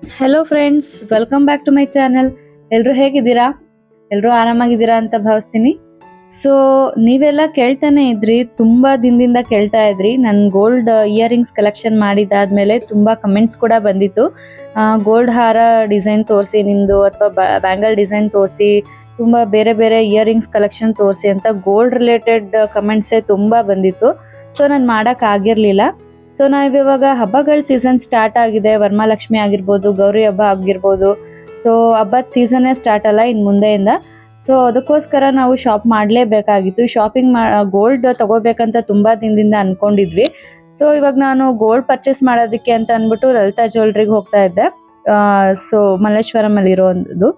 Hello friends, welcome back to my channel. ಎಲ್ಲರೂ ಹೇಗಿದ್ದೀರಾ? ಎಲ್ಲರೂ ಆರಾಮಾಗಿದ್ದೀರಾ ಅಂತ ಭಾವಿಸ್ತೀನಿ. ಸೊ ನೀವೆಲ್ಲ ಕೇಳ್ತಾನೆ ಇದ್ರಿ, ತುಂಬ ದಿನದಿಂದ ಕೇಳ್ತಾ ಇದ್ರಿ. ನನ್ನ ಗೋಲ್ಡ್ ಇಯರಿಂಗ್ಸ್ ಕಲೆಕ್ಷನ್ ಮಾಡಿದಾದ್ಮೇಲೆ ತುಂಬ ಕಮೆಂಟ್ಸ್ ಕೂಡ ಬಂದಿತ್ತು. ಗೋಲ್ಡ್ ಹಾರ ಡಿಸೈನ್ ತೋರಿಸಿ ನಿಮ್ಮದು, ಅಥವಾ ಬ್ಯಾಂಗಲ್ ಡಿಸೈನ್ ತೋರಿಸಿ, ತುಂಬ ಬೇರೆ ಬೇರೆ ಇಯರಿಂಗ್ಸ್ ಕಲೆಕ್ಷನ್ ತೋರಿಸಿ ಅಂತ ಗೋಲ್ಡ್ ರಿಲೇಟೆಡ್ ಕಮೆಂಟ್ಸೇ ತುಂಬ ಬಂದಿತ್ತು. ಸೊ ನಾನು ಮಾಡೋಕ್ಕಾಗಿರಲಿಲ್ಲ. ಸೊ ನಾವಿವಾಗ ಹಬ್ಬಗಳ ಸೀಸನ್ ಸ್ಟಾರ್ಟ್ ಆಗಿದೆ. ವರಮಹಾಲಕ್ಷ್ಮಿ ಆಗಿರ್ಬೋದು, ಗೌರಿ ಹಬ್ಬ ಆಗಿರ್ಬೋದು. ಸೊ ಹಬ್ಬದ ಸೀಸನ್ನೇ ಸ್ಟಾರ್ಟ್ ಅಲ್ಲ ಇನ್ನು ಮುಂದೆಯಿಂದ. ಸೊ ಅದಕ್ಕೋಸ್ಕರ ನಾವು ಶಾಪ್ ಮಾಡಲೇಬೇಕಾಗಿತ್ತು. ಶಾಪಿಂಗ್ ಗೋಲ್ಡ್ ತಗೋಬೇಕಂತ ತುಂಬ ದಿನದಿಂದ ಅಂದ್ಕೊಂಡಿದ್ವಿ. ಸೊ ಇವಾಗ ನಾನು ಗೋಲ್ಡ್ ಪರ್ಚೇಸ್ ಮಾಡೋದಕ್ಕೆ ಅಂತ ಅಂದ್ಬಿಟ್ಟು ಲಲಿತಾ ಜ್ಯುವೆಲ್ರಿಗೆ ಹೋಗ್ತಾ ಇದ್ದೆ. ಸೊ ಮಲ್ಲೇಶ್ವರಮಲ್ಲಿ ಇರೋದು.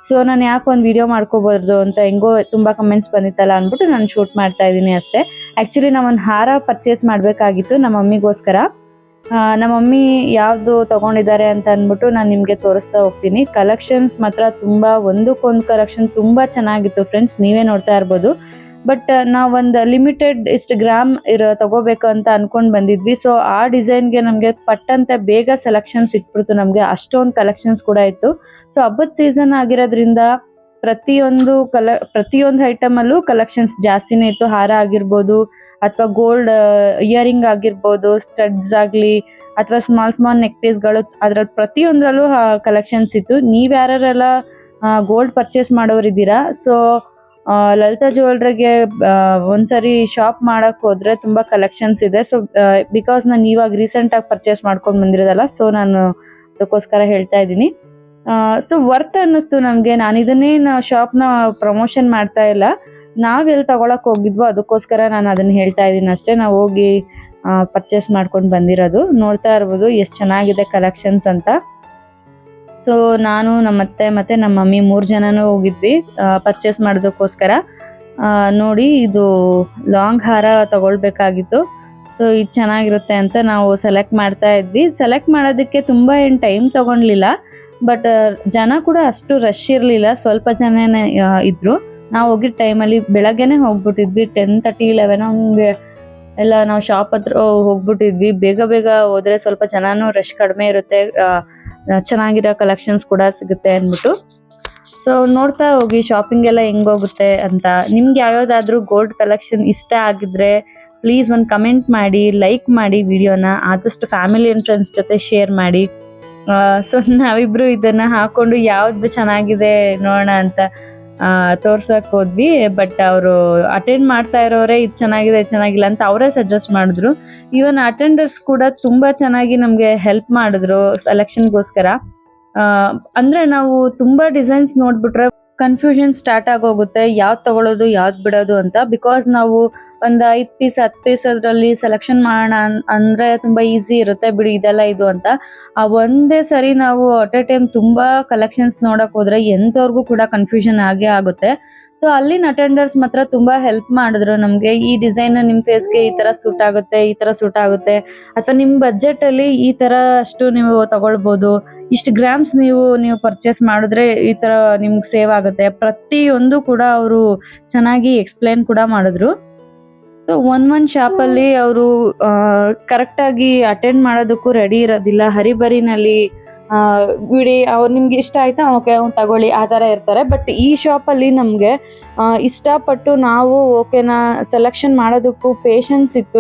ಸೊ ನಾನು ಯಾಕೆ ಒಂದು ವಿಡಿಯೋ ಮಾಡ್ಕೋಬಾರ್ದು ಅಂತ, ಹೆಂಗೋ ತುಂಬ ಕಮೆಂಟ್ಸ್ ಬಂದಿತ್ತಲ್ಲ ಅಂದ್ಬಿಟ್ಟು ನಾನು ಶೂಟ್ ಮಾಡ್ತಾ ಇದ್ದೀನಿ ಅಷ್ಟೇ. ಆ್ಯಕ್ಚುಲಿ ನಾವು ಒಂದು ಹಾರ ಪರ್ಚೇಸ್ ಮಾಡಬೇಕಾಗಿತ್ತು ನಮ್ಮ ಮಮ್ಮಿಗೋಸ್ಕರ. ನಮ್ಮ ಮಮ್ಮಿ ಯಾವುದು ತೊಗೊಂಡಿದ್ದಾರೆ ಅಂತ ಅಂದ್ಬಿಟ್ಟು ನಾನು ನಿಮಗೆ ತೋರಿಸ್ತಾ ಹೋಗ್ತೀನಿ. ಕಲೆಕ್ಷನ್ಸ್ ಮಾತ್ರ ತುಂಬ, ಒಂದಕ್ಕೊಂದು ಕಲೆಕ್ಷನ್ ತುಂಬ ಚೆನ್ನಾಗಿತ್ತು ಫ್ರೆಂಡ್ಸ್, ನೀವೇ ನೋಡ್ತಾ ಇರ್ಬೋದು. ಬಟ್ ನಾವೊಂದು ಲಿಮಿಟೆಡ್ ಇಷ್ಟು ಗ್ರಾಮ್ ತಗೋಬೇಕು ಅಂತ ಅಂದ್ಕೊಂಡು ಬಂದಿದ್ವಿ. ಸೊ ಆ ಡಿಸೈನ್ಗೆ ನಮಗೆ ಪಟ್ಟಂತೆ ಬೇಗ ಸೆಲೆಕ್ಷನ್ ಸಿಕ್ಬಿಡ್ತು. ನಮಗೆ ಅಷ್ಟೊಂದು ಕಲೆಕ್ಷನ್ಸ್ ಕೂಡ ಇತ್ತು. ಸೊ ಹಬ್ಬದ ಸೀಸನ್ ಆಗಿರೋದ್ರಿಂದ ಪ್ರತಿಯೊಂದು ಐಟಮಲ್ಲೂ ಕಲೆಕ್ಷನ್ಸ್ ಜಾಸ್ತಿನೇ ಇತ್ತು. ಹಾರ ಆಗಿರ್ಬೋದು, ಅಥವಾ ಗೋಲ್ಡ್ ಇಯರಿಂಗ್ ಆಗಿರ್ಬೋದು, ಸ್ಟಡ್ಸ್ ಆಗಲಿ, ಅಥವಾ ಸ್ಮಾಲ್ ಸ್ಮಾಲ್ ನೆಕ್ ಪೀಸ್ಗಳು, ಅದರಲ್ಲಿ ಪ್ರತಿಯೊಂದರಲ್ಲೂ ಕಲೆಕ್ಷನ್ಸ್ ಇತ್ತು. ನೀವು ಯಾರೆಲ್ಲ ಗೋಲ್ಡ್ ಪರ್ಚೇಸ್ ಮಾಡೋರಿದ್ದೀರಾ, ಸೊ ಲಲಿತಾ ಜ್ಯುವೆಲ್ರಿಗೆ ಒಂದ್ಸರಿ ಶಾಪ್ ಮಾಡಕ್ಕೆ ಹೋದರೆ ತುಂಬ ಕಲೆಕ್ಷನ್ಸ್ ಇದೆ. ಸೊ ಬಿಕಾಸ್ ನಾನು ಇವಾಗ ರೀಸೆಂಟಾಗಿ ಪರ್ಚೇಸ್ ಮಾಡ್ಕೊಂಡು ಬಂದಿರೋದಲ್ಲ, ಸೊ ನಾನು ಅದಕ್ಕೋಸ್ಕರ ಹೇಳ್ತಾ ಇದ್ದೀನಿ. ಸೊ ವರ್ತ್ ಅನ್ನಿಸ್ತು ನಮಗೆ. ನಾನು ಇದನ್ನೇನು ಶಾಪ್ನ ಪ್ರಮೋಷನ್ ಮಾಡ್ತಾ ಇಲ್ಲ, ನಾವೆಲ್ಲಿ ತಗೊಳಕ್ಕೆ ಹೋಗಿದ್ವೋ ಅದಕ್ಕೋಸ್ಕರ ನಾನು ಅದನ್ನು ಹೇಳ್ತಾ ಇದ್ದೀನಿ ಅಷ್ಟೇ. ನಾವು ಹೋಗಿ ಪರ್ಚೇಸ್ ಮಾಡ್ಕೊಂಡು ಬಂದಿರೋದು. ನೋಡ್ತಾ ಇರ್ಬೋದು ಎಷ್ಟು ಚೆನ್ನಾಗಿದೆ ಕಲೆಕ್ಷನ್ಸ್ ಅಂತ. ಸೊ ನಾನು, ನಮ್ಮ ಅತ್ತೆ ಮತ್ತು ನಮ್ಮ ಮಮ್ಮಿ 3 ಜನನೂ ಹೋಗಿದ್ವಿ ಪರ್ಚೇಸ್ ಮಾಡೋದಕ್ಕೋಸ್ಕರ. ನೋಡಿ, ಇದು ಲಾಂಗ್ ಹಾರ ತಗೊಳ್ಬೇಕಾಗಿತ್ತು. ಸೊ ಇದು ಚೆನ್ನಾಗಿರುತ್ತೆ ಅಂತ ನಾವು ಸೆಲೆಕ್ಟ್ ಮಾಡ್ತಾ ಇದ್ವಿ. ಸೆಲೆಕ್ಟ್ ಮಾಡೋದಕ್ಕೆ ತುಂಬ ಏನು ಟೈಮ್ ತೊಗೊಳ್ಲಿಲ್ಲ. ಬಟ್ ಜನ ಕೂಡ ಅಷ್ಟು ರಶ್ ಇರಲಿಲ್ಲ, ಸ್ವಲ್ಪ ಜನನೇ ಇದ್ದರು. ನಾವು ಹೋಗಿದ್ದ ಟೈಮಲ್ಲಿ ಬೆಳಗ್ಗೆನೇ ಹೋಗ್ಬಿಟ್ಟಿದ್ವಿ. 10:30, 11 ಹಂಗೆ ಎಲ್ಲ ನಾವು ಶಾಪ್ ಹತ್ರ ಹೋಗ್ಬಿಟ್ಟಿದ್ವಿ. ಬೇಗ ಬೇಗ ಹೋದರೆ ಸ್ವಲ್ಪ ಜನನೂ ರಶ್ ಕಡಿಮೆ ಇರುತ್ತೆ, ಚೆನ್ನಾಗಿರೋ ಕಲೆಕ್ಷನ್ಸ್ ಕೂಡ ಸಿಗುತ್ತೆ ಅಂದ್ಬಿಟ್ಟು. ಸೊ ನೋಡ್ತಾ ಹೋಗಿ ಶಾಪಿಂಗ್ ಎಲ್ಲ ಹೆಂಗೋಗುತ್ತೆ ಅಂತ. ನಿಮ್ಗೆ ಯಾವ್ಯಾವುದಾದ್ರೂ ಗೋಲ್ಡ್ ಕಲೆಕ್ಷನ್ ಇಷ್ಟ ಆಗಿದ್ರೆ ಪ್ಲೀಸ್ ಒಂದು ಕಮೆಂಟ್ ಮಾಡಿ, ಲೈಕ್ ಮಾಡಿ ವಿಡಿಯೋನ. ಆದಷ್ಟು ಫ್ಯಾಮಿಲಿ ಆ್ಯಂಡ್ ಫ್ರೆಂಡ್ಸ್ ಜೊತೆ ಶೇರ್ ಮಾಡಿ. ಸೊ ನಾವಿಬ್ಬರು ಇದನ್ನು ಹಾಕ್ಕೊಂಡು ಯಾವ್ದು ಚೆನ್ನಾಗಿದೆ ನೋಡೋಣ ಅಂತ ತೋರ್ಸಕ್ಕೆ ಹೋದ್ವಿ. ಬಟ್ ಅವರು ಅಟೆಂಡ್ ಮಾಡ್ತಾ ಇರೋರೇ ಇದು ಚೆನ್ನಾಗಿದೆ, ಇದು ಚೆನ್ನಾಗಿಲ್ಲ ಅಂತ ಅವರೇ ಸಜೆಸ್ಟ್ ಮಾಡಿದ್ರು. ಈವನ್ ಅಟೆಂಡರ್ಸ್ ಕೂಡ ತುಂಬ ಚೆನ್ನಾಗಿ ನಮಗೆ ಹೆಲ್ಪ್ ಮಾಡಿದ್ರು ಸೆಲೆಕ್ಷನ್ಗೋಸ್ಕರ. ಅಂದರೆ ನಾವು ತುಂಬ ಡಿಸೈನ್ಸ್ ನೋಡಿಬಿಟ್ರೆ ಕನ್ಫ್ಯೂಷನ್ ಸ್ಟಾರ್ಟ್ ಆಗೋಗುತ್ತೆ, ಯಾವ್ದು ತಗೊಳ್ಳೋದು ಯಾವ್ದು ಬಿಡೋದು ಅಂತ. ಬಿಕಾಸ್ ನಾವು ಒಂದು 5 ಪೀಸ್ 10 ಪೀಸ್ ಅದರಲ್ಲಿ ಸೆಲೆಕ್ಷನ್ ಮಾಡೋಣ ಅಂದರೆ ತುಂಬ ಈಸಿ ಇರುತ್ತೆ, ಬಿಡಿ ಇದೆಲ್ಲ ಇದು ಅಂತ. ಆ ಒಂದೇ ಸರಿ ನಾವು ಅಟ್ ಎ ಟೈಮ್ ತುಂಬ ಕಲೆಕ್ಷನ್ಸ್ ನೋಡೋಕೆ ಹೋದರೆ ಎಂಥವ್ರಿಗೂ ಕೂಡ ಕನ್ಫ್ಯೂಷನ್ ಆಗೇ ಆಗುತ್ತೆ. ಸೊ ಅಲ್ಲಿನ ಅಟೆಂಡರ್ಸ್ ಮಾತ್ರ ತುಂಬ ಹೆಲ್ಪ್ ಮಾಡಿದ್ರು ನಮಗೆ. ಈ ಡಿಸೈನ್ ನಿಮ್ಮ ಫೇಸ್ಗೆ ಈ ಥರ ಸೂಟ್ ಆಗುತ್ತೆ, ಈ ಥರ ಸೂಟ್ ಆಗುತ್ತೆ, ಅಥವಾ ನಿಮ್ಮ ಬಜೆಟಲ್ಲಿ ಈ ಥರ ಅಷ್ಟು ನೀವು ತಗೊಳ್ಬೋದು, ಇಷ್ಟು ಗ್ರಾಮ್ಸ್ ನೀವು ಪರ್ಚೇಸ್ ಮಾಡಿದ್ರೆ ಈ ಥರ ನಿಮ್ಗೆ ಸೇವ್ ಆಗುತ್ತೆ. ಪ್ರತಿಯೊಂದು ಕೂಡ ಅವರು ಚೆನ್ನಾಗಿ ಎಕ್ಸ್ಪ್ಲೇನ್ ಕೂಡ ಮಾಡಿದ್ರು. ಸೊ ಒಂದು ಶಾಪಲ್ಲಿ ಅವರು ಕರೆಕ್ಟಾಗಿ ಅಟೆಂಡ್ ಮಾಡೋದಕ್ಕೂ ರೆಡಿ ಇರೋದಿಲ್ಲ. ಹರಿಬರಿನಲ್ಲಿ ಬಿಡಿ, ಅವ್ರು ನಿಮ್ಗೆ ಇಷ್ಟ ಆಯ್ತಾ, ಓಕೆ ತಗೊಳ್ಳಿ, ಆ ಥರ ಇರ್ತಾರೆ. ಬಟ್ ಈ ಶಾಪಲ್ಲಿ ನಮಗೆ ಇಷ್ಟಪಟ್ಟು ನಾವು ಓಕೆನಾ ಸೆಲೆಕ್ಷನ್ ಮಾಡೋದಕ್ಕೂ ಪೇಷನ್ಸ್ ಇತ್ತು.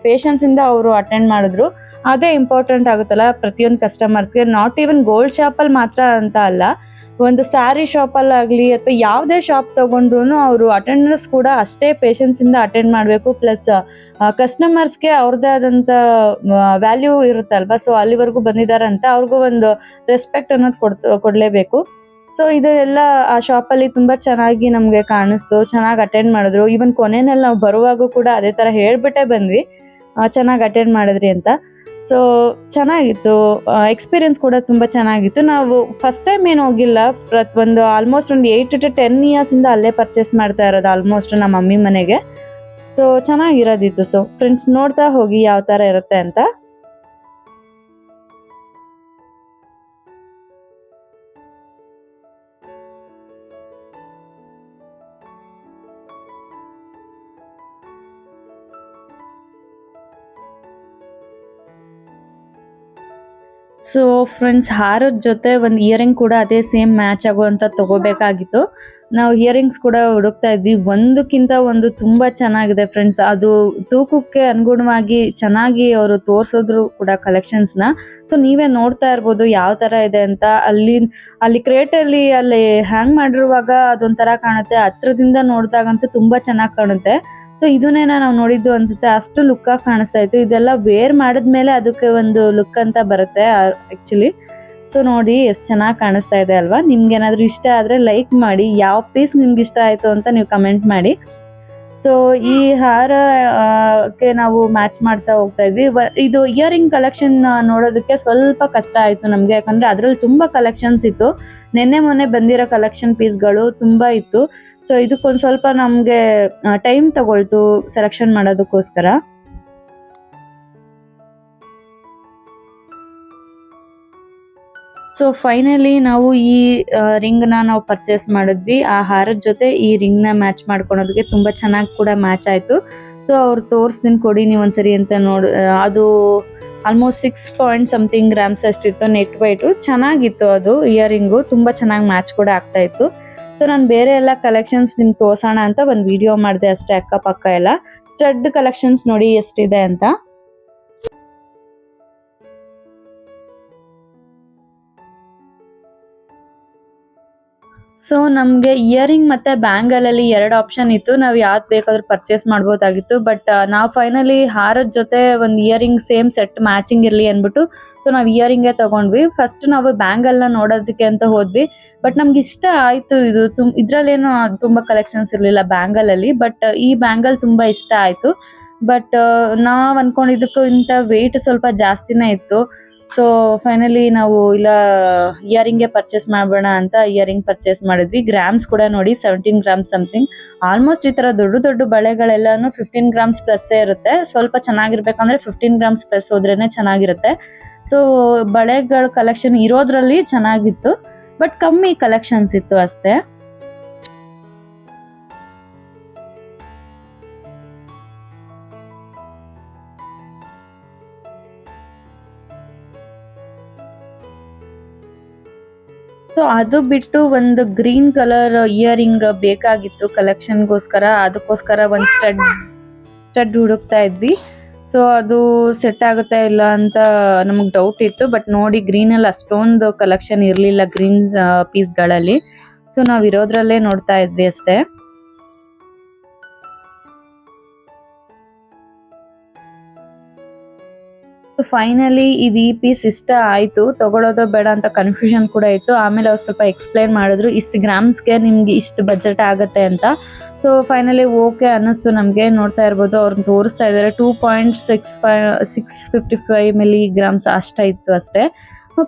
ಪೇಷನ್ಸಿಂದ ಅವರು ಅಟೆಂಡ್ ಮಾಡಿದ್ರು. ಅದೇ ಇಂಪಾರ್ಟೆಂಟ್ ಆಗುತ್ತಲ್ಲ ಪ್ರತಿಯೊಂದು ಕಸ್ಟಮರ್ಸ್ಗೆ. ನಾಟ್ ಈವನ್ ಗೋಲ್ಡ್ ಶಾಪಲ್ಲಿ ಮಾತ್ರ ಅಂತ ಅಲ್ಲ, ಒಂದು ಸ್ಯಾರಿ ಶಾಪಲ್ಲಾಗಲಿ ಅಥವಾ ಯಾವುದೇ ಶಾಪ್ ತೊಗೊಂಡ್ರು ಅವರು ಅಟೆಂಡರ್ಸ್ ಕೂಡ ಅಷ್ಟೇ ಪೇಷನ್ಸಿಂದ ಅಟೆಂಡ್ ಮಾಡಬೇಕು. ಪ್ಲಸ್ ಕಸ್ಟಮರ್ಸ್ಗೆ ಅವ್ರದ್ದೇ ಆದಂಥ ವ್ಯಾಲ್ಯೂ ಇರುತ್ತಲ್ವ. ಸೊ ಅಲ್ಲಿವರೆಗೂ ಬಂದಿದ್ದಾರೆ ಅಂತ ಅವ್ರಿಗೂ ಒಂದು ರೆಸ್ಪೆಕ್ಟ್ ಅನ್ನೋದು ಕೊಡಲೇಬೇಕು. ಸೊ ಇದೆಲ್ಲ ಆ ಶಾಪಲ್ಲಿ ತುಂಬ ಚೆನ್ನಾಗಿ ನಮಗೆ ಕಾಣಿಸ್ತು. ಚೆನ್ನಾಗಿ ಅಟೆಂಡ್ ಮಾಡಿದ್ರು. ಈವನ್ ಕೊನೆಯಲ್ಲಿ ನಾವು ಬರುವಾಗೂ ಕೂಡ ಅದೇ ಥರ ಹೇಳಿಬಿಟ್ಟೇ ಬಂದ್ವಿ, ಚೆನ್ನಾಗಿ ಅಟೆಂಡ್ ಮಾಡಿದ್ರಿ ಅಂತ. ಸೊ ಚೆನ್ನಾಗಿತ್ತು, ಎಕ್ಸ್ಪೀರಿಯನ್ಸ್ ಕೂಡ ತುಂಬ ಚೆನ್ನಾಗಿತ್ತು. ನಾವು ಫಸ್ಟ್ ಟೈಮ್ ಏನು ಹೋಗಿಲ್ಲ, ಆಲ್ಮೋಸ್ಟ್ ಒಂದು 8 to 10 ಇಯರ್ಸಿಂದ ಅಲ್ಲೇ ಪರ್ಚೇಸ್ ಮಾಡ್ತಾ ಇರೋದು ಆಲ್ಮೋಸ್ಟ್ ನಮ್ಮ ಮಮ್ಮಿ ಮನೆಗೆ. ಸೊ ಚೆನ್ನಾಗಿರೋದಿತ್ತು. ಸೊ ಫ್ರೆಂಡ್ಸ್ ನೋಡ್ತಾ ಹೋಗಿ ಯಾವ ಥರ ಇರುತ್ತೆ ಅಂತ. ಸೊ ಫ್ರೆಂಡ್ಸ್, ಹಾರದ ಜೊತೆ ಒಂದು ಇಯರಿಂಗ್ ಕೂಡ ಅದೇ ಸೇಮ್ ಮ್ಯಾಚ್ ಆಗುವಂತ ತಗೋಬೇಕಾಗಿತ್ತು. ನಾವು ಇಯರಿಂಗ್ಸ್ ಕೂಡ ಹುಡುಕ್ತಾ ಇದ್ವಿ, ಒಂದಕ್ಕಿಂತ ಒಂದು ತುಂಬಾ ಚೆನ್ನಾಗಿದೆ ಫ್ರೆಂಡ್ಸ್. ಅದು ತೂಕಕ್ಕೆ ಅನುಗುಣವಾಗಿ ಚೆನ್ನಾಗಿ ಅವರು ತೋರ್ಸಿದ್ರು ಕೂಡ ಕಲೆಕ್ಷನ್ಸ್ ನ. ಸೊ ನೀವೇ ನೋಡ್ತಾ ಇರ್ಬೋದು ಯಾವ ತರ ಇದೆ ಅಂತ. ಅಲ್ಲಿ ಕ್ರೇಟ್ ಅಲ್ಲಿ ಹ್ಯಾಂಗ್ ಮಾಡಿರುವಾಗ ಅದೊಂಥರ ಕಾಣುತ್ತೆ, ಹತ್ರದಿಂದ ನೋಡಿದಾಗಂತೂ ತುಂಬಾ ಚೆನ್ನಾಗಿ ಕಾಣುತ್ತೆ. ಸೊ ಇದನ್ನೇನ ನಾವು ನೋಡಿದ್ದು ಅನ್ಸುತ್ತೆ, ಅಷ್ಟು ಲುಕ್ ಆಗಿ ಕಾಣಿಸ್ತಾ ಇತ್ತು. ಇದೆಲ್ಲ ವೇರ್ ಮಾಡಿದ್ಮೇಲೆ ಅದಕ್ಕೆ ಒಂದು ಲುಕ್ ಅಂತ ಬರುತ್ತೆ ಆಕ್ಚುಲಿ. ಸೊ ನೋಡಿ ಎಷ್ಟು ಚೆನ್ನಾಗಿ ಕಾಣಿಸ್ತಾ ಇದೆ ಅಲ್ವಾ. ನಿಮ್ಗೆ ಏನಾದ್ರೂ ಇಷ್ಟ ಆದ್ರೆ ಲೈಕ್ ಮಾಡಿ, ಯಾವ ಪೀಸ್ ನಿಮ್ಗೆ ಇಷ್ಟ ಆಯ್ತು ಅಂತ ನೀವು ಕಮೆಂಟ್ ಮಾಡಿ. ಸೊ ಈ ಹಾರಕ್ಕೆ ನಾವು ಮ್ಯಾಚ್ ಮಾಡ್ತಾ ಹೋಗ್ತಾ ಇದ್ವಿ. ಇದು ಇಯರಿಂಗ್ ಕಲೆಕ್ಷನ್ ನೋಡೋದಕ್ಕೆ ಸ್ವಲ್ಪ ಕಷ್ಟ ಆಯ್ತು ನಮ್ಗೆ, ಯಾಕಂದ್ರೆ ಅದ್ರಲ್ಲಿ ತುಂಬಾ ಕಲೆಕ್ಷನ್ಸ್ ಇತ್ತು. ಮೊನ್ನೆ ಬಂದಿರೋ ಕಲೆಕ್ಷನ್ ಪೀಸ್ಗಳು ತುಂಬಾ ಇತ್ತು. ಸೊ ಇದಕ್ಕೊಂದ್ ಸ್ವಲ್ಪ ನಮ್ಗೆ ಟೈಮ್ ತಗೊಳ್ತು ಸೆಲೆಕ್ಷನ್ ಮಾಡೋದಕ್ಕೋಸ್ಕರ. ಸೊ ಫೈನಲಿ ನಾವು ಈ ರಿಂಗ್ ನಾವು ಪರ್ಚೇಸ್ ಮಾಡಿದ್ವಿ. ಆ ಹಾರದ ಜೊತೆ ಈ ರಿಂಗ್ ನ ಮ್ಯಾಚ್ ಮಾಡ್ಕೊಳೋದಕ್ಕೆ ತುಂಬಾ ಚೆನ್ನಾಗಿ ಕೂಡ ಮ್ಯಾಚ್ ಆಯ್ತು. ಸೊ ಅವ್ರು ತೋರಿಸ್ತೀನಿ ಕೊಡಿ ನೀವು ಒಂದ್ಸರಿ ಅಂತ ಅದು ಆಲ್ಮೋಸ್ಟ್ 6 something ಗ್ರಾಮ್ಸ್ ಅಷ್ಟಿತ್ತು ನೆಟ್ ವೈಟ್. ಚೆನ್ನಾಗಿತ್ತು ಅದು ಇಯರಿಂಗು, ತುಂಬಾ ಚೆನ್ನಾಗಿ ಮ್ಯಾಚ್ ಕೂಡ ಆಗ್ತಾ ಇತ್ತು. ಸೊ ನಾನು ಬೇರೆ ಎಲ್ಲ ಕಲೆಕ್ಷನ್ಸ್ ನಿಮ್ಗೆ ತೋರ್ಸೋಣ ಅಂತ ಒಂದು ವಿಡಿಯೋ ಮಾಡಿದೆ ಅಷ್ಟೇ. ಅಕ್ಕಪಕ್ಕ ಎಲ್ಲ ಸ್ಟಡ್ ಕಲೆಕ್ಷನ್ಸ್ ನೋಡಿ ಎಷ್ಟಿದೆ ಅಂತ. ಸೊ ನಮ್ಗೆ ಇಯರಿಂಗ್ ಮತ್ತೆ ಬ್ಯಾಂಗಲ್ ಅಲ್ಲಿ 2 ಆಪ್ಷನ್ ಇತ್ತು, ನಾವ್ ಯಾವ್ದು ಬೇಕಾದ್ರೂ ಪರ್ಚೇಸ್ ಮಾಡ್ಬೋದಾಗಿತ್ತು. ಬಟ್ ನಾವು ಫೈನಲಿ ಹಾರದ ಜೊತೆ ಒಂದು ಇಯರಿಂಗ್ ಸೇಮ್ ಸೆಟ್ ಮ್ಯಾಚಿಂಗ್ ಇರ್ಲಿ ಅನ್ಬಿಟ್ಟು ಸೊ ನಾವು ಇಯರಿಂಗೇ ತಗೊಂಡ್ವಿ. ಫಸ್ಟ್ ನಾವು ಬ್ಯಾಂಗಲ್ ನ ನೋಡೋದಕ್ಕೆ ಅಂತ ಹೋದ್ವಿ, ಬಟ್ ನಮ್ಗೆ ಇಷ್ಟ ಆಯ್ತು. ಇದು ಇದ್ರಲ್ಲೇನು ತುಂಬಾ ಕಲೆಕ್ಷನ್ಸ್ ಇರ್ಲಿಲ್ಲ ಬ್ಯಾಂಗಲ್ ಅಲ್ಲಿ, ಬಟ್ ಈ ಬ್ಯಾಂಗಲ್ ತುಂಬಾ ಇಷ್ಟ ಆಯ್ತು. ಬಟ್ ನಾವ್ ಅನ್ಕೊಂಡಿದ್ದಕ್ಕಿಂತ ವೆಯ್ಟ್ ಸ್ವಲ್ಪ ಜಾಸ್ತಿನೇ ಇತ್ತು. ಸೊ ಫೈನಲಿ ನಾವು ಇಲ್ಲ ಇಯರಿಂಗೇ ಪರ್ಚೇಸ್ ಮಾಡೋಣ ಅಂತ ಇಯರಿಂಗ್ ಪರ್ಚೇಸ್ ಮಾಡಿದ್ವಿ. ಗ್ರಾಮ್ಸ್ ಕೂಡ ನೋಡಿ 17 ಗ್ರಾಮ್ಸ್ ಸಮಥಿಂಗ್. ಆಲ್ಮೋಸ್ಟ್ ಈ ತರ ದೊಡ್ಡ ಬಳೆಗಳೆಲ್ಲಾನು 15 ಗ್ರಾಮ್ಸ್ ಪ್ಲಸ್ ಇರುತ್ತೆ. ಸ್ವಲ್ಪ ಚೆನ್ನಾಗಿರ್ಬೇಕಂದ್ರೆ 15 ಗ್ರಾಮ್ಸ್ ಪ್ಲಸ್ ಹೋದ್ರೇನೆ ಚೆನ್ನಾಗಿರುತ್ತೆ. ಸೊ ಬಳೆಗಳ ಕಲೆಕ್ಷನ್ ಇರೋದ್ರಲ್ಲಿ ಚೆನ್ನಾಗಿತ್ತು, ಬಟ್ ಕಮ್ಮಿ ಕಲೆಕ್ಷನ್ಸ್ ಇತ್ತು ಅಷ್ಟೇ. ಸೊ ಅದು ಬಿಟ್ಟು ಒಂದು ಗ್ರೀನ್ ಕಲರ್ ಇಯರಿಂಗ್ ಬೇಕಾಗಿತ್ತು ಕಲೆಕ್ಷನ್ಗೋಸ್ಕರ. ಅದಕ್ಕೋಸ್ಕರ ಒಂದು ಸ್ಟಡ್ ಹುಡುಕ್ತಾ ಇದ್ವಿ. ಸೊ ಅದು ಸೆಟ್ ಆಗುತ್ತಾ ಇಲ್ಲ ಅಂತ ನಮಗೆ ಡೌಟ್ ಇತ್ತು. ಬಟ್ ನೋಡಿ ಗ್ರೀನ್ ಅಲ್ಲಿ ಅಷ್ಟೊಂದು ಕಲೆಕ್ಷನ್ ಇರಲಿಲ್ಲ ಗ್ರೀನ್ ಪೀಸ್ಗಳಲ್ಲಿ. ಸೊ ನಾವು ಇರೋದ್ರಲ್ಲೇ ನೋಡ್ತಾ ಇದ್ವಿ ಅಷ್ಟೇ. ಫೈನಲಿ ಇದು ಈ ಪೀಸ್ ಇಷ್ಟ ಆಯ್ತು, ತಗೊಳ್ಳೋದು ಬೇಡ ಅಂತ ಕನ್ಫ್ಯೂಷನ್ ಕೂಡ ಇತ್ತು. ಆಮೇಲೆ ಅವ್ರು ಸ್ವಲ್ಪ ಎಕ್ಸ್ಪ್ಲೈನ್ ಮಾಡಿದ್ರು ಇಷ್ಟು ಗ್ರಾಮ್ಸ್ಗೆ ನಿಮ್ಗೆ ಇಷ್ಟು ಬಜೆಟ್ ಆಗುತ್ತೆ ಅಂತ. ಸೊ ಫೈನಲಿ ಓಕೆ ಅನ್ನಿಸ್ತು ನಮಗೆ. ನೋಡ್ತಾ ಇರ್ಬೋದು ಅವ್ರನ್ನ ತೋರಿಸ್ತಾ ಇದ್ದಾರೆ 2.655 ಮಿಲಿಗ್ರಾಮ್ಸ್ ಅಷ್ಟ ಇತ್ತು ಅಷ್ಟೇ.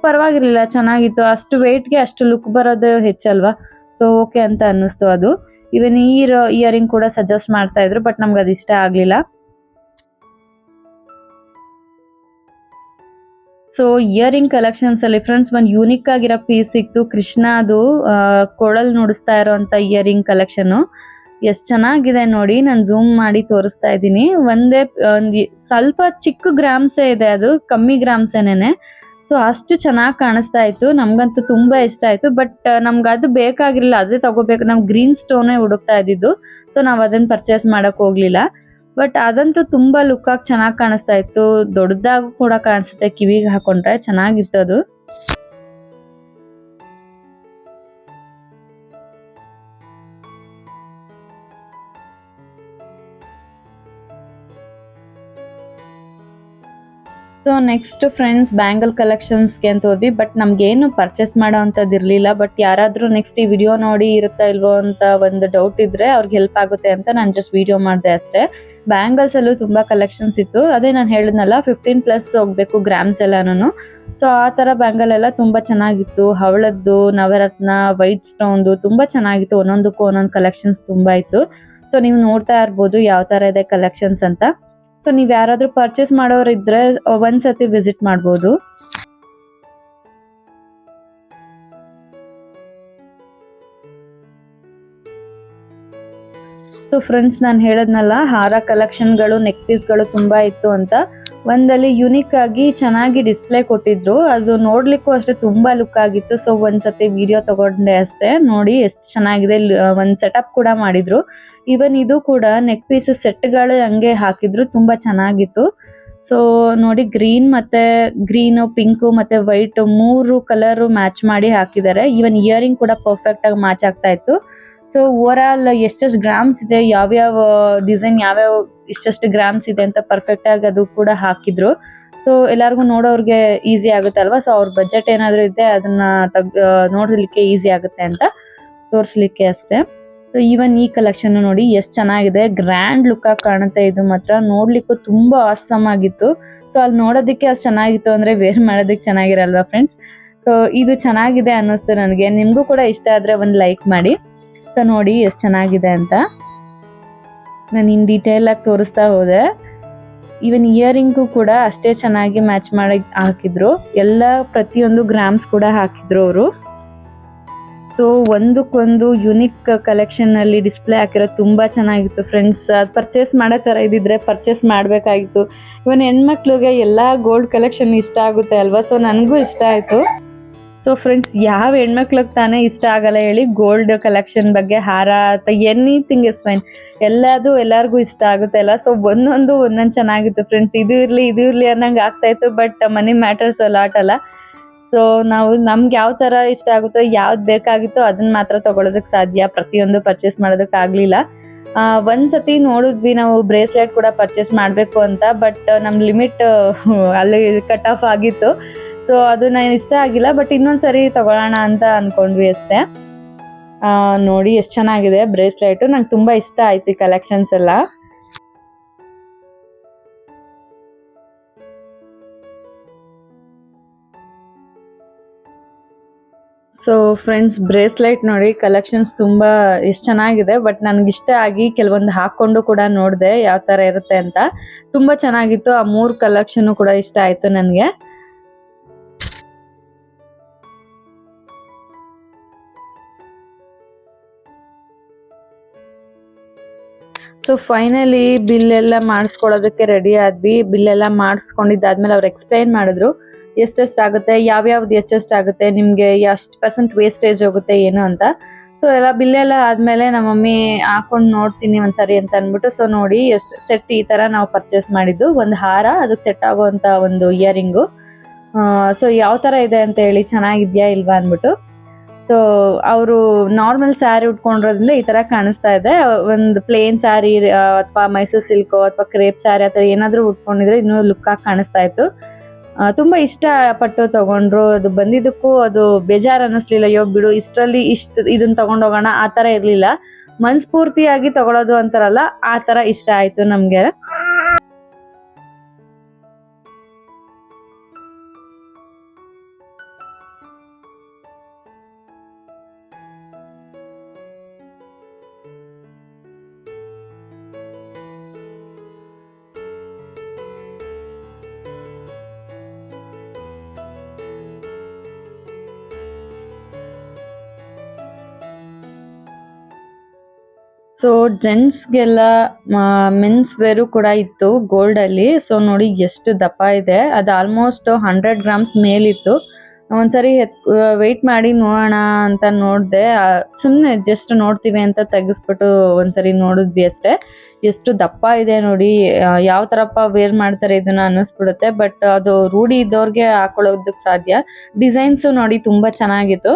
ಪರವಾಗಿರ್ಲಿಲ್ಲ, ಚೆನ್ನಾಗಿತ್ತು. ಅಷ್ಟು ವೆಯ್ಟ್ಗೆ ಅಷ್ಟು ಲುಕ್ ಬರೋದು ಹೆಚ್ಚಲ್ವಾ. ಸೊ ಓಕೆ ಅಂತ ಅನ್ನಿಸ್ತು ಅದು. ಇವನ್ ಈ ಇಯರಿಂಗ್ ಕೂಡ ಸಜೆಸ್ಟ್ ಮಾಡ್ತಾ ಇದ್ರು, ಬಟ್ ನಮ್ಗೆ ಅದು ಇಷ್ಟ ಆಗ್ಲಿಲ್ಲ. ಸೊ ಇಯರಿಂಗ್ ಕಲೆಕ್ಷನ್ಸ್ ಅಲ್ಲಿ ಫ್ರೆಂಡ್ಸ್ ಒಂದು ಯೂನಿಕ್ ಆಗಿರೋ ಪೀಸ್ ಸಿಕ್ತು. ಕೃಷ್ಣದು ಕೊಳಲ್ ನುಡಿಸ್ತಾ ಇರೋಂತ ಇಯರಿಂಗ್ ಕಲೆಕ್ಷನ್ ಎಷ್ಟು ಚೆನ್ನಾಗಿದೆ ನೋಡಿ. ನಾನು ಝೂಮ್ ಮಾಡಿ ತೋರಿಸ್ತಾ ಇದ್ದೀನಿ. ಒಂದು ಸ್ವಲ್ಪ ಚಿಕ್ಕ ಗ್ರಾಮ್ಸೇ ಇದೆ, ಅದು ಕಮ್ಮಿ ಗ್ರಾಮ್ಸೇನೆ. ಸೊ ಅಷ್ಟು ಚೆನ್ನಾಗಿ ಕಾಣಿಸ್ತಾ ಇತ್ತು, ನಮ್ಗಂತೂ ತುಂಬಾ ಇಷ್ಟ ಆಯ್ತು. ಬಟ್ ನಮ್ಗೆ ಅದು ಬೇಕಾಗಿರ್ಲಿಲ್ಲ, ಅದೇ ತಗೋಬೇಕು. ನಾವು ಗ್ರೀನ್ ಸ್ಟೋನೇ ಹುಡುಕ್ತಾ ಇದ್ದಿದ್ದು. ಸೊ ನಾವು ಅದನ್ನ ಪರ್ಚೇಸ್ ಮಾಡಕ್ ಹೋಗ್ಲಿಲ್ಲ. ಬಟ್ ಅದಂತೂ ತುಂಬಾ ಲುಕ್ ಆಗಿ ಚೆನ್ನಾಗಿ ಕಾಣಿಸ್ತಾ ಇತ್ತು. ದೊಡ್ಡದಾಗೂ ಕೂಡ ಕಾಣಿಸುತ್ತೆ, ಕಿವಿಗೆ ಹಾಕೊಂಡ್ರೆ ಚೆನ್ನಾಗಿತ್ತು ಅದು. ಸೊ ನೆಕ್ಸ್ಟ್ ಫ್ರೆಂಡ್ಸ್ ಬ್ಯಾಂಗಲ್ ಕಲೆಕ್ಷನ್ಸ್ಗೆ ಅಂತ ಹೋದ್ವಿ. ಬಟ್ ನಮ್ಗೇನು ಪರ್ಚೇಸ್ ಮಾಡೋ ಅಂಥದ್ದು ಇರಲಿಲ್ಲ. ಬಟ್ ಯಾರಾದರೂ ನೆಕ್ಸ್ಟ್ ಈ ವಿಡಿಯೋ ನೋಡಿ ಇರುತ್ತಾ ಇಲ್ವೋ ಅಂತ ಒಂದು ಡೌಟ್ ಇದ್ರೆ ಅವ್ರಿಗೆ ಹೆಲ್ಪ್ ಆಗುತ್ತೆ ಅಂತ ನಾನು ಜಸ್ಟ್ ವಿಡಿಯೋ ಮಾಡಿದೆ ಅಷ್ಟೇ. ಬ್ಯಾಂಗಲ್ಸ್ ಅಲ್ಲೂ ತುಂಬಾ ಕಲೆಕ್ಷನ್ಸ್ ಇತ್ತು. ಅದೇ ನಾನು ಹೇಳಿದ್ನಲ್ಲ 15+ ಹೋಗ್ಬೇಕು ಗ್ರಾಮ್ಸ್ ಎಲ್ಲಾನು. ಸೊ ಆ ತರ ಬ್ಯಾಂಗಲ್ ಎಲ್ಲ ತುಂಬಾ ಚೆನ್ನಾಗಿತ್ತು. ಹವಳದ್ದು, ನವರತ್ನ, ವೈಟ್ ಸ್ಟೋನ್ದು ತುಂಬಾ ಚೆನ್ನಾಗಿತ್ತು. ಒಂದೊಂದಕ್ಕೂ ಒಂದೊಂದು ಕಲೆಕ್ಷನ್ಸ್ ತುಂಬಾ ಇತ್ತು. ಸೊ ನೀವು ನೋಡ್ತಾ ಇರ್ಬೋದು ಯಾವ ತರ ಇದೆ ಕಲೆಕ್ಷನ್ಸ್ ಅಂತ. ಸೊ ನೀವ್ ಯಾರಾದ್ರೂ ಪರ್ಚೇಸ್ ಮಾಡೋರು ಇದ್ರೆ ಒಂದ್ಸತಿ ವಿಸಿಟ್ ಮಾಡ್ಬೋದು. ಸೊ ಫ್ರೆಂಡ್ಸ್ ನಾನು ಹೇಳದ್ನಲ್ಲ ಹಾರ ಕಲೆಕ್ಷನ್ಗಳು, ನೆಕ್ ಪೀಸ್ಗಳು ತುಂಬಾ ಇತ್ತು ಅಂತ. ಒಂದಲ್ಲಿ ಯುನಿಕ್ ಆಗಿ ಚೆನ್ನಾಗಿ ಡಿಸ್ಪ್ಲೇ ಕೊಟ್ಟಿದ್ರು, ಅದು ನೋಡ್ಲಿಕ್ಕೂ ಅಷ್ಟೇ ತುಂಬಾ ಲುಕ್ ಆಗಿತ್ತು. ಸೊ ಒಂದ್ಸತಿ ವಿಡಿಯೋ ತಗೊಂಡೆ ಅಷ್ಟೇ, ನೋಡಿ ಎಷ್ಟು ಚೆನ್ನಾಗಿದೆ. ಒಂದ್ ಸೆಟಪ್ ಕೂಡ ಮಾಡಿದ್ರು. ಈವನ್ ಇದು ಕೂಡ ನೆಕ್ ಪೀಸ್ ಸೆಟ್ಗಳು ಹಂಗೆ ಹಾಕಿದ್ರು, ತುಂಬಾ ಚೆನ್ನಾಗಿತ್ತು. ಸೊ ನೋಡಿ ಗ್ರೀನು ಪಿಂಕು ಮತ್ತೆ ವೈಟ್ 3 ಕಲರ್ ಮ್ಯಾಚ್ ಮಾಡಿ ಹಾಕಿದ್ದಾರೆ. ಈವನ್ ಇಯರಿಂಗ್ ಕೂಡ ಪರ್ಫೆಕ್ಟ್ ಆಗಿ ಮ್ಯಾಚ್ ಆಗ್ತಾ ಇತ್ತು. ಸೊ ಓವರ್ ಆಲ್ ಎಷ್ಟೆಷ್ಟು ಗ್ರಾಮ್ಸ್ ಇದೆ, ಯಾವ್ಯಾವ ಡಿಸೈನ್ ಯಾವ್ಯಾವ ಇಷ್ಟೆಷ್ಟು ಗ್ರಾಮ್ಸ್ ಇದೆ ಅಂತ ಪರ್ಫೆಕ್ಟ್ ಆಗಿ ಅದು ಕೂಡ ಹಾಕಿದ್ರು. ಸೊ ಎಲ್ಲರಿಗೂ ನೋಡೋರ್ಗೆ ಈಸಿ ಆಗುತ್ತಲ್ವಾ. ಸೊ ಅವ್ರ ಬಜೆಟ್ ಏನಾದ್ರು ಇದೆ ಅದನ್ನ ನೋಡ್ಲಿಕ್ಕೆ ಈಸಿ ಆಗುತ್ತೆ ಅಂತ ತೋರಿಸ್ಲಿಕ್ಕೆ ಅಷ್ಟೇ. ಸೊ ಈವನ್ ಈ ಕಲೆಕ್ಷನ್ ನೋಡಿ ಎಷ್ಟು ಚೆನ್ನಾಗಿದೆ, ಗ್ರ್ಯಾಂಡ್ ಲುಕ್ ಆಗಿ ಕಾಣುತ್ತೆ. ಇದು ಮಾತ್ರ ನೋಡ್ಲಿಕ್ಕೂ ತುಂಬಾ ಆಸಮ್ ಆಗಿತ್ತು. ಸೊ ಅಲ್ಲಿ ನೋಡೋದಕ್ಕೆ ಅಷ್ಟು ಚೆನ್ನಾಗಿತ್ತು ಅಂದ್ರೆ ವೇರ್ ಮಾಡೋದಕ್ಕೆ ಚೆನ್ನಾಗಿರಲ್ವಾ ಫ್ರೆಂಡ್ಸ್. ಸೊ ಇದು ಚೆನ್ನಾಗಿದೆ ಅನ್ನಿಸ್ತು ನನಗೆ. ನಿಮ್ಗೂ ಕೂಡ ಇಷ್ಟ ಆದ್ರೆ ಒಂದು ಲೈಕ್ ಮಾಡಿ. ಸೊ ನೋಡಿ ಎಷ್ಟು ಚೆನ್ನಾಗಿದೆ ಅಂತ ನಾನು ಇನ್ ಡೀಟೇಲ್ ಆಗಿ ತೋರಿಸ್ತಾ ಹೋದೆ. ಈವನ್ ಇಯರಿಂಗು ಕೂಡ ಅಷ್ಟೇ ಚೆನ್ನಾಗಿ ಮ್ಯಾಚ್ ಮಾಡಿ ಹಾಕಿದ್ರು. ಎಲ್ಲ ಪ್ರತಿಯೊಂದು ಗ್ರಾಮ್ಸ್ ಕೂಡ ಹಾಕಿದ್ರು ಅವರು. ಸೊ ಒಂದಕ್ಕೊಂದು ಯುನಿಕ್ ಕಲೆಕ್ಷನ್ ಅಲ್ಲಿ ಡಿಸ್ಪ್ಲೇ ಹಾಕಿರೋದು ತುಂಬಾ ಚೆನ್ನಾಗಿತ್ತು ಫ್ರೆಂಡ್ಸ್. ಪರ್ಚೇಸ್ ಮಾಡೋ ತರ ಇದ್ದಿದ್ರೆ ಪರ್ಚೇಸ್ ಮಾಡಬೇಕಾಗಿತ್ತು. ಇವನ್ ಹೆಣ್ಮಕ್ಳಿಗೆ ಎಲ್ಲಾ ಗೋಲ್ಡ್ ಕಲೆಕ್ಷನ್ ಇಷ್ಟ ಆಗುತ್ತೆ ಅಲ್ವಾ. ಸೊ ನನಗೂ ಇಷ್ಟ ಆಯ್ತು. ಸೊ ಫ್ರೆಂಡ್ಸ್, ಯಾವ ಹೆಣ್ಮಕ್ಳಿಗೆ ತಾನೇ ಇಷ್ಟ ಆಗಲ್ಲ ಹೇಳಿ ಗೋಲ್ಡ್ ಕಲೆಕ್ಷನ್ ಬಗ್ಗೆ, ಹಾರ ಎನಿಥಿಂಗ್ ಇಸ್ ಫೈನ್, ಎಲ್ಲರಿಗೂ ಇಷ್ಟ ಆಗುತ್ತೆ ಅಲ್ಲ. ಸೊ ಒಂದೊಂದು ಚೆನ್ನಾಗಿತ್ತು ಫ್ರೆಂಡ್ಸ್. ಇದು ಇರ್ಲಿ ಅನ್ನಂಗೆ ಆಗ್ತಾ ಇತ್ತು. ಬಟ್ ಮನಿ ಮ್ಯಾಟರ್ಸ್ ಲಾಟ್ ಅಲ್ಲ. ಸೊ ನಾವು ನಮ್ಗೆ ಯಾವ ತರ ಇಷ್ಟ ಆಗುತ್ತೋ, ಯಾವ್ದು ಬೇಕಾಗಿತ್ತೋ ಅದನ್ನ ಮಾತ್ರ ತಗೊಳೋದಕ್ಕೆ ಸಾಧ್ಯ. ಪ್ರತಿಯೊಂದು ಪರ್ಚೇಸ್ ಮಾಡೋದಕ್ಕೆ ಆಗ್ಲಿಲ್ಲ. ಒಂದ್ಸತಿ ನೋಡಿದ್ವಿ ನಾವು ಬ್ರೇಸ್ಲೆಟ್ ಕೂಡ ಪರ್ಚೇಸ್ ಮಾಡಬೇಕು ಅಂತ. ಬಟ್ ನಮ್ ಲಿಮಿಟ್ ಅಲ್ಲಿ ಕಟ್ ಆಫ್ ಆಗಿತ್ತು. ಸೊ ಅದು ನನಗೆ ಇಷ್ಟ ಆಗಿಲ್ಲ. ಬಟ್ ಇನ್ನೊಂದ್ಸರಿ ತಗೊಳ್ಳೋಣ ಅಂತ ಅನ್ಕೊಂಡ್ವಿ ಅಷ್ಟೇ. ನೋಡಿ ಎಷ್ಟು ಚೆನ್ನಾಗಿದೆ ಬ್ರೇಸ್ಲೆಟ್. ನಂಗೆ ತುಂಬಾ ಇಷ್ಟ ಆಯ್ತು ಈ ಕಲೆಕ್ಷನ್ಸ್ ಎಲ್ಲ. ಸೊ ಫ್ರೆಂಡ್ಸ್, ಬ್ರೇಸ್ಲೆಟ್ ನೋಡಿ ಕಲೆಕ್ಷನ್ಸ್ ತುಂಬಾ ಎಷ್ಟು ಚೆನ್ನಾಗಿದೆ. ಬಟ್ ನನ್ಗೆ ಇಷ್ಟ ಆಗಿ ಕೆಲವೊಂದು ಹಾಕೊಂಡು ಕೂಡ ನೋಡಿದೆ ಯಾವ ತರ ಇರುತ್ತೆ ಅಂತ. ತುಂಬಾ ಚೆನ್ನಾಗಿತ್ತು. ಆ 3 ಕಲೆಕ್ಷನ್ ಕೂಡ ಇಷ್ಟ ಆಯ್ತು ನನಗೆ. ಸೊ ಫೈನಲಿ ಬಿಲ್ ಎಲ್ಲ ಮಾಡಿಸ್ಕೊಳ್ಳೋದಕ್ಕೆ ರೆಡಿ ಆದ್ವಿ. ಬಿಲ್ ಎಲ್ಲ ಮಾಡಿಸ್ಕೊಂಡಿದ್ದಾದ್ಮೇಲೆ ಅವ್ರು ಎಕ್ಸ್ಪ್ಲೈನ್ ಮಾಡಿದ್ರು ಎಷ್ಟೆಷ್ಟು ಆಗುತ್ತೆ, ಯಾವ್ಯಾವ್ದು ಎಷ್ಟೆಷ್ಟು ಆಗುತ್ತೆ, ನಿಮ್ಗೆ ಎಷ್ಟು ಪರ್ಸೆಂಟ್ ವೇಸ್ಟೇಜ್ ಹೋಗುತ್ತೆ ಏನು ಅಂತ. ಸೊ ಎಲ್ಲ ಬಿಲ್ ಎಲ್ಲ ಆದ್ಮೇಲೆ ನಮ್ಮ ಮಮ್ಮಿ ಹಾಕೊಂಡು ನೋಡ್ತೀನಿ ಒಂದ್ಸರಿ ಅಂತ ಅಂದ್ಬಿಟ್ಟು. ಸೊ ನೋಡಿ ಎಷ್ಟು ಸೆಟ್ ಈ ತರ ನಾವು ಪರ್ಚೇಸ್ ಮಾಡಿದ್ದು. ಒಂದು ಹಾರ, ಅದಕ್ಕೆ ಸೆಟ್ ಆಗುವಂತ ಒಂದು ಇಯರಿಂಗು. ಸೊ ಯಾವ ತರ ಇದೆ ಅಂತ ಹೇಳಿ, ಚೆನ್ನಾಗಿದ್ಯಾ ಇಲ್ವಾ ಅಂದ್ಬಿಟ್ಟು. ಸೊ ಅವರು ನಾರ್ಮಲ್ ಸ್ಯಾರಿ ಉಟ್ಕೊಂಡಿರೋದ್ರಿಂದ ಈ ತರ ಕಾಣಿಸ್ತಾ ಇದೆ. ಒಂದು ಪ್ಲೇನ್ ಸ್ಯಾರಿ ಅಥವಾ ಮೈಸೂರು ಸಿಲ್ಕೋ ಅಥವಾ ಕ್ರೇಪ್ ಸ್ಯಾರಿ ಆ ಥರ ಏನಾದರೂ ಉಟ್ಕೊಂಡಿದ್ರೆ ಇನ್ನೂ ಲುಕ್ ಆಗಿ ಕಾಣಿಸ್ತಾ ಇತ್ತು. ತುಂಬಾ ಇಷ್ಟ ಪಟ್ಟು ತಗೊಂಡ್ರು. ಅದು ಬಂದಿದ್ದಕ್ಕೂ ಅದು ಬೇಜಾರು ಅನ್ನಿಸ್ಲಿಲ್ಲ. ಅಯ್ಯೋ ಬಿಡು ಇಷ್ಟರಲ್ಲಿ ಇದನ್ನ ತಗೊಂಡೋಗೋಣ ಆ ತರ ಇರ್ಲಿಲ್ಲ. ಮನಸ್ಫೂರ್ತಿಯಾಗಿ ತಗೊಳ್ಳೋದು ಅಂತಾರಲ್ಲ, ಆ ತರ ಇಷ್ಟ ಆಯ್ತು ನಮ್ಗೆ. ಸೊ ಜೆಂಟ್ಸ್ಗೆಲ್ಲ ಮೆನ್ಸ್ ವೇರು ಕೂಡ ಇತ್ತು ಗೋಲ್ಡ್ ಅಲ್ಲಿ. ಸೊ ನೋಡಿ ಎಷ್ಟು ದಪ್ಪ ಇದೆ. ಅದು ಆಲ್ಮೋಸ್ಟ್ 100 ಗ್ರಾಮ್ಸ್ ಮೇಲಿತ್ತು. ಒಂದ್ಸರಿ ವೆಯ್ಟ್ ಮಾಡಿ ನೋಡೋಣ ಅಂತ ನೋಡಿದೆ. ಸುಮ್ಮನೆ ಜಸ್ಟ್ ನೋಡ್ತೀವಿ ಅಂತ ತೆಗಿಸ್ಬಿಟ್ಟು ಒಂದ್ಸರಿ ನೋಡಿದ್ವಿ ಅಷ್ಟೇ. ಎಷ್ಟು ದಪ್ಪ ಇದೆ ನೋಡಿ. ಯಾವ ಥರಪ್ಪ ವೇರ್ ಮಾಡ್ತಾರೆ ಇದನ್ನ ಅನ್ನಿಸ್ಬಿಡುತ್ತೆ. ಬಟ್ ಅದು ರೂಢಿ ಇದ್ದವ್ರಿಗೆ ಹಾಕೊಳ್ಳೋದಕ್ಕೆ ಸಾಧ್ಯ. ಡಿಸೈನ್ಸು ನೋಡಿ ತುಂಬ ಚೆನ್ನಾಗಿತ್ತು.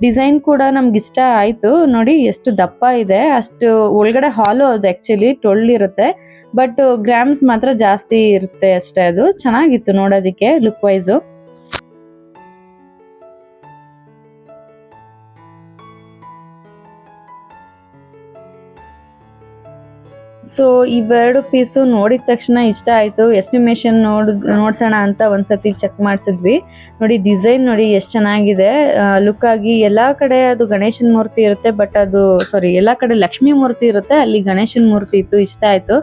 ಡಿಸೈನ್ ಕೂಡ ನಮ್ಗೆ ಇಷ್ಟ ಆಯ್ತು. ನೋಡಿ ಎಷ್ಟು ದಪ್ಪ ಇದೆ. ಅಷ್ಟು ಒಳಗಡೆ ಹಾಲು ಅದು ಆಕ್ಚುಲಿ ಟೊಳ್ಳಿರುತ್ತೆ. ಬಟ್ ಗ್ರಾಮ್ಸ್ ಮಾತ್ರ ಜಾಸ್ತಿ ಇರುತ್ತೆ ಅಷ್ಟೇ. ಅದು ಚೆನ್ನಾಗಿತ್ತು ನೋಡೋದಕ್ಕೆ ಲುಕ್ ವೈಸು. ಸೊ ಇವೆರಡು ಪೀಸು ನೋಡಿದ ತಕ್ಷಣ ಇಷ್ಟ ಆಯ್ತು. ಎಸ್ಟಿಮೇಷನ್ ನೋಡ್ಸೋಣ ಅಂತ ಒಂದ್ಸತಿ ಚೆಕ್ ಮಾಡಿಸಿದ್ವಿ. ನೋಡಿ ಡಿಸೈನ್ ನೋಡಿ ಎಷ್ಟು ಚೆನ್ನಾಗಿದೆ ಲುಕ್ ಆಗಿ. ಎಲ್ಲಾ ಕಡೆ ಅದು ಗಣೇಶನ್ ಮೂರ್ತಿ ಇರುತ್ತೆ, ಬಟ್ ಅದು ಎಲ್ಲಾ ಕಡೆ ಲಕ್ಷ್ಮೀ ಮೂರ್ತಿ ಇರುತ್ತೆ, ಅಲ್ಲಿ ಗಣೇಶನ್ ಮೂರ್ತಿ ಇತ್ತು. ಇಷ್ಟ ಆಯ್ತು.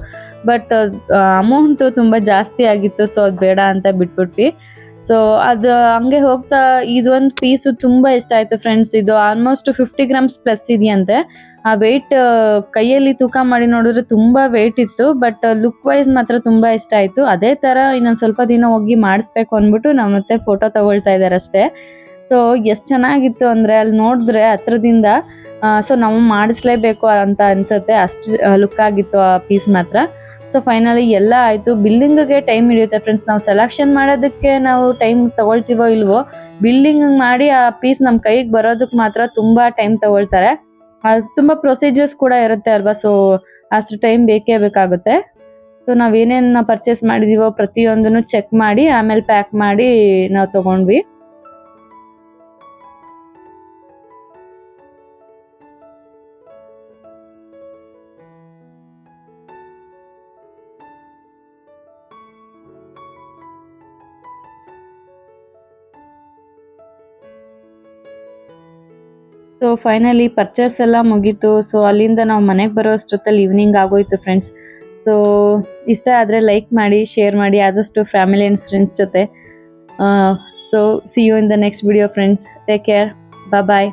ಬಟ್ ಅಮೌಂಟು ತುಂಬಾ ಜಾಸ್ತಿ ಆಗಿತ್ತು. ಸೊ ಅದು ಬೇಡ ಅಂತ ಬಿಟ್ಬಿಟ್ವಿ. ಸೊ ಅದು ಹಂಗೆ ಹೋಗ್ತಾ ಇದೊಂದು ಪೀಸು ತುಂಬಾ ಇಷ್ಟ ಆಯ್ತು ಫ್ರೆಂಡ್ಸ್. ಇದು ಆಲ್ಮೋಸ್ಟ್ 50 ಗ್ರಾಮ್ಸ್ ಪ್ಲಸ್ ಇದೆಯಂತೆ. ಆ ವೆಯ್ಟ್ ಕೈಯಲ್ಲಿ ತೂಕ ಮಾಡಿ ನೋಡಿದ್ರೆ ತುಂಬ ವೆಯ್ಟ್ ಇತ್ತು. ಬಟ್ ಲುಕ್ ವೈಸ್ ಮಾತ್ರ ತುಂಬ ಇಷ್ಟ ಆಯಿತು. ಅದೇ ಥರ ಇನ್ನೊಂದು ಸ್ವಲ್ಪ ದಿನ ಹೋಗಿ ಮಾಡಿಸ್ಬೇಕು ಅಂದ್ಬಿಟ್ಟು ನಾವು ಮತ್ತೆ ಫೋಟೋ ತಗೊಳ್ತಾ ಇದ್ದಾರೆ ಅಷ್ಟೇ. ಸೊ ಎಷ್ಟು ಚೆನ್ನಾಗಿತ್ತು ಅಂದರೆ ಅಲ್ಲಿ ನೋಡಿದ್ರೆ ಹತ್ರದಿಂದ ಸೊ ನಾವು ಮಾಡಿಸ್ಲೇಬೇಕು ಅಂತ ಅನಿಸುತ್ತೆ, ಅಷ್ಟು ಲುಕ್ ಆಗಿತ್ತು ಆ ಪೀಸ್ ಮಾತ್ರ. ಸೊ ಫೈನಲಿ ಎಲ್ಲ ಆಯಿತು. ಬಿಲ್ಲಿಂಗಿಗೆ ಟೈಮ್ ಹಿಡಿಯುತ್ತೆ ಫ್ರೆಂಡ್ಸ್. ನಾವು ಸೆಲೆಕ್ಷನ್ ಮಾಡೋದಕ್ಕೆ ನಾವು ಟೈಮ್ ತೊಗೊಳ್ತೀವೋ ಇಲ್ವೋ, ಬಿಲ್ಲಿಂಗ್ ಮಾಡಿ ಆ ಪೀಸ್ ನಮ್ಮ ಕೈಗೆ ಬರೋದಕ್ಕೆ ಮಾತ್ರ ತುಂಬ ಟೈಮ್ ತೊಗೊಳ್ತಾರೆ. ತುಂಬ ಪ್ರೊಸೀಜರ್ಸ್ ಕೂಡ ಇರುತ್ತೆ ಅಲ್ವಾ, ಸೊ ಅಷ್ಟು ಟೈಮ್ ಬೇಕೇ ಬೇಕಾಗುತ್ತೆ. ಸೊ ನಾವೇನೇನು ಪರ್ಚೇಸ್ ಮಾಡಿದ್ದೀವೋ ಪ್ರತಿಯೊಂದನ್ನು ಚೆಕ್ ಮಾಡಿ ಆಮೇಲೆ ಪ್ಯಾಕ್ ಮಾಡಿ ನಾವು ತೊಗೊಂಡ್ವಿ. ಸೊ ಫೈನಲಿ ಪರ್ಚೇಸ್ ಎಲ್ಲ ಮುಗೀತು. ಸೊ ಅಲ್ಲಿಂದ ನಾವು ಮನೆಗೆ ಬರೋ ಅಷ್ಟೊತ್ತಲ್ಲಿ ಈವ್ನಿಂಗ್ ಆಗೋಯ್ತು ಫ್ರೆಂಡ್ಸ್. ಸೊ ಇಷ್ಟ ಆದರೆ ಲೈಕ್ ಮಾಡಿ, ಶೇರ್ ಮಾಡಿ, ಆದಷ್ಟು ಫ್ಯಾಮಿಲಿ ಆ್ಯಂಡ್ ಫ್ರೆಂಡ್ಸ್ ಜೊತೆ. So see you in the next video friends. Take care. Bye.